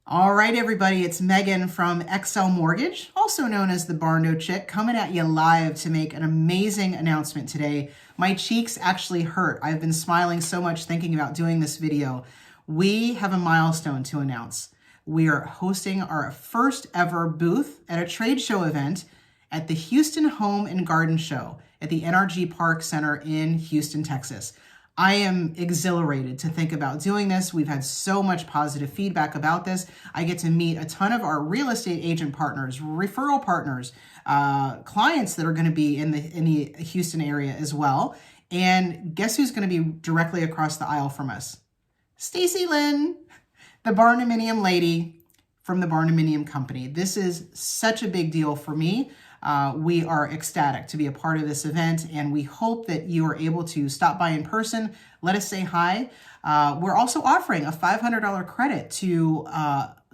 All right, everybody, it's Megan from XL Mortgage, also known as the Barndo Chick, coming at you live to make an amazing announcement today. My cheeks actually hurt. I've been smiling so much thinking about doing this video. We have a milestone to announce. We are hosting our first ever booth at a trade show event at the Houston Home and Garden Show at the NRG Park Center in Houston, Texas. I am exhilarated to think about doing this. We've had so much positive feedback about this. I get to meet a ton of our real estate agent partners, referral partners, clients that are going to be in the Houston area as well. And guess who's going to be directly across the aisle from us? Stacy Lynn, the Barndominium lady from the Barndominium company. This is such a big deal for me. We are ecstatic to be a part of this event, and we hope that you are able to stop by in person. Let us say hi. We're also offering a $500 credit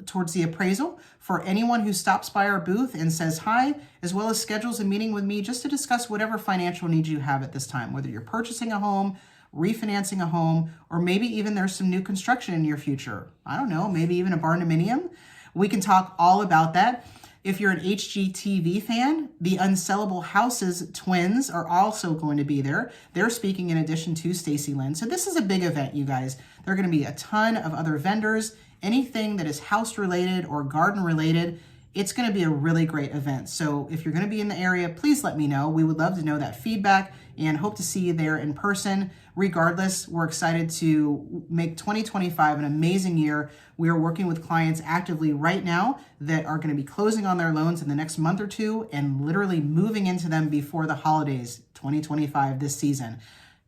towards the appraisal for anyone who stops by our booth and says hi, as well as schedules a meeting with me just to discuss whatever financial needs you have at this time, whether you're purchasing a home, refinancing a home, or maybe even there's some new construction in your future. I don't know, maybe even a barndominium. We can talk all about that. If you're an HGTV fan, the Unsellable Houses twins are also going to be there. They're speaking in addition to Stacy Lynn. So this is a big event, you guys. There are going to be a ton of other vendors, anything that is house related or garden related. It's going to be a really great event. So if you're going to be in the area, please let me know. We would love to know that feedback and hope to see you there in person. Regardless, we're excited to make 2025 an amazing year. We are working with clients actively right now that are going to be closing on their loans in the next month or two and literally moving into them before the holidays, 2025 this season.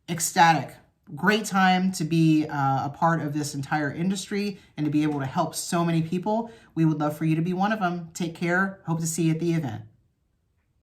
Ecstatic. Great time to be a part of this entire industry and to be able to help so many people. We would love for you to be one of them. Take care. Hope to see you at the event.